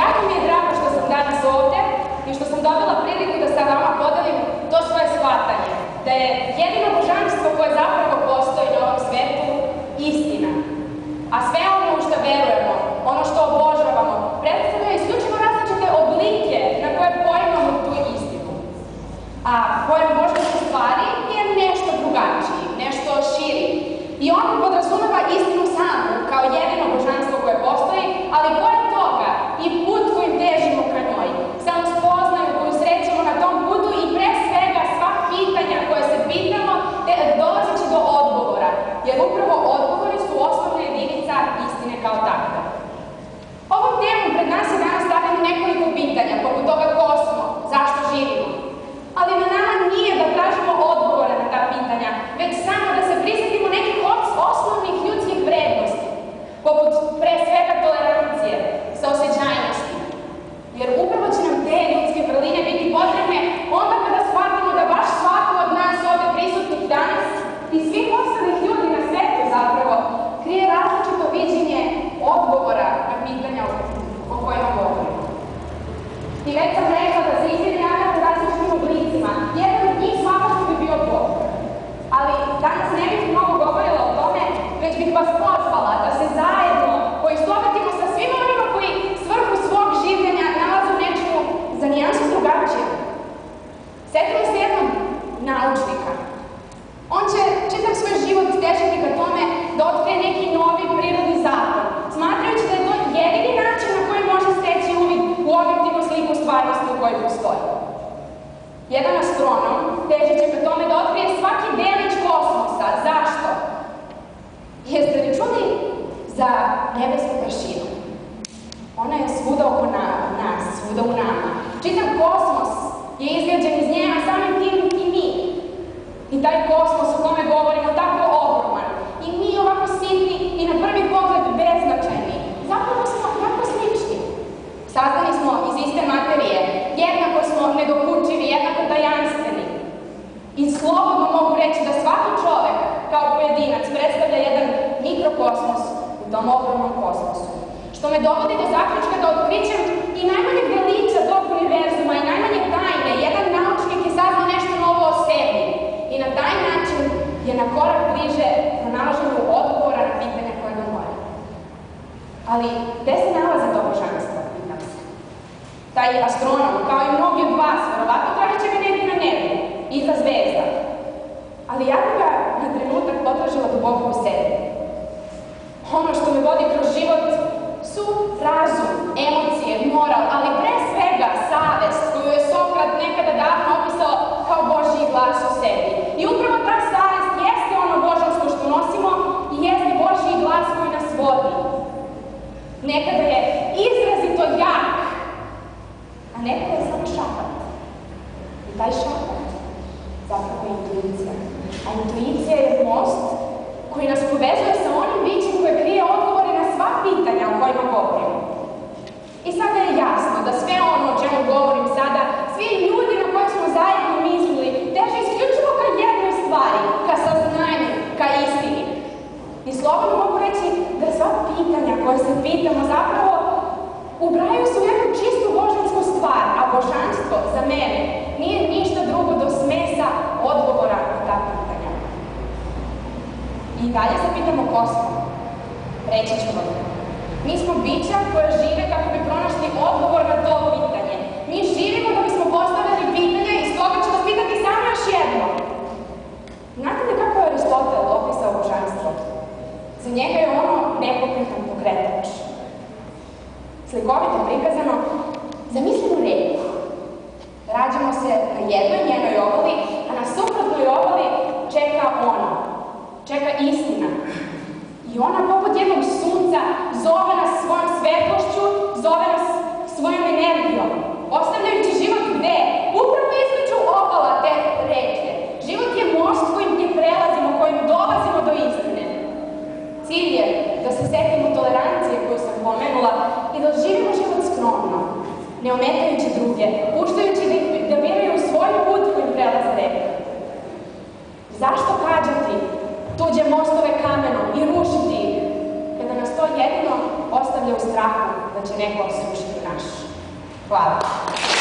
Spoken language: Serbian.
Jako mi je drago što sam danas ovde i što sam dobila priliku da sa vama podelim to svoje shvatanje, da je jedino božanstvo koje zapravo postoji na ovom svetu istina. A sve ono u što verujemo, ono što obožavamo, predstavlja isključivo različite oblike na koje poimamo tu istinu. A pojam božanske stvari je nešto drugačiji, nešto širi. I on podrazumeva istinu samu kao jedino božanstvo koje postoji, ali pored toga i put kojim težimo ka njoj, samo spoznaju koju srećemo na tom putu i pre svega sva pitanja koje se pitamo dolazeći do odgovora, jer upravo odgovori su osnovna jedinica istine kao takva. Ovom temom pred nas je danas stavljeno nekoliko pitanja, poput toga ko smo, zašto živimo. Ali na nama nije da tražimo odgovore na ta pitanja, već samo da se prisjetimo nekih osnovnih ljudskih vrednosti, poput pre svega tolerancije, saosećajnosti. Jer upravo će nam te ljudske vrline biti potrebne onda kada shvatimo da baš svako od nas ovde prisutnih danas i svih ostalih ljudi na svetu zapravo krije različito viđenje odgovora na pitanja o kojima govorimo. I već sam rekla da se istine javljaju u različitim oblicima. Jedan od njih svakako bi bio Bog. Ali danas ne bih mnogo govorila o tome, već bih vas pozvala da se zajedno poistovetimo sa svima onima koji svrhu svog življenja nalaze u nečemu za nijansu drugačije. Setimo se jednog naučnika. On će čitav svoj život težiti ka tome da otkrije neki novi prirodni zakon, smatrajući da je to jedini način na koji može steći uvid u objektivnu sliku stvarnosti u kojoj postoji. Jedan astronom težit će ka tome da otkrije svaki delić kosmosa. Zašto? Jeste li čuli za nebesku prašinu? Ona je svuda oko nas, svuda u nama. Čitav kosmos je izgrađen iz nje, a samim tim i mi. I taj kosmos o kome govorimo tako ogroman. I mi ovako sitni i na prvi pogled beznačajni. Zapravo smo jako slični. Sazdani smo iz iste materije, jednako smo nedokučivi, jednako tajanstveni. I slobodno mogu reći da svaki čovek, kao pojedinac, predstavlja jedan mikrokosmos u tom ogromnom kosmosu. Što me dovodi do zaključka da otkrićem i najmanjeg delića tog univerzuma i najmanje tajne, jedan naučnik je saznao nešto novo o sebi. I na taj način je na korak bliže pronalaženju odgovora na pitanja koje ga mora. Ali gde se nalaze to božanstvo, pitam se? Taj astronom, kao i mnogi od vas, verovatno tražit će ga negdje na nebu, iza zvezda. Ali ja bih ga na trenutak potražila duboko u sebi. Ono što me vodi kroz život su razum, emocije, moral, ali pre svega savest koju je Sokrat nekada davno opisao kao Božji glas u sebi. I upravo ta savest jeste ono božansko što nosimo i jeste Božji glas koji nas vodi. Nekada je izrazito jak, a nekada je samo šapat. I taj šapat zapravo je intuicija. A intuicija je most koji nas povezuje sa onim bićem koje krije odgovore na sva pitanja o kojima govorimo. I sada je jasno da sve ono o čemu govorim sada, svi ljudi na koje smo zajedno mislili, teže isključivo ka jednoj stvari, ka saznanju, ka istini. I slobodno mogu reći da sva pitanja koje se pitamo zapravo ubrajaju se u jednu čistu božansku stvar, a božanstvo za mene nije ništa drugo do smesa odgovora na ta pitanja. I dalje se pitamo ko smo. Reći ću vam. Mi smo bića koje žive kako bi pronašli odgovor na to pitanje. Mi živimo da bismo postavili pitanje i stoga ću vas pitati samo još jedno. Znate li kako je Aristotel opisao božanstvo? Za njega je ono nepokretan pokretač. Slikovito prikazano, zamislimo reku. Rađamo se na jednoj njenoj obali, a na suprotnoj obali čeka ono. Čeka istina. I ona poput jednog sunca zove nas svojom svetlošću, zove nas svojom energijom, ostavljajući život gde? Upravo između obala te reke. Život je most kojim ti prelazimo, kojim dolazimo do istine. Cilj je da se setimo tolerancije koju sam pomenula i da živimo život skromno, ne ometajući druge, puštajući da biraju svoj put kojim prelaze reku. Zašto kađati tuđe mostove kamenom i rušiti ih, kada nas to jedino ostavlja u strahu da će neko srušiti naš? Hvala.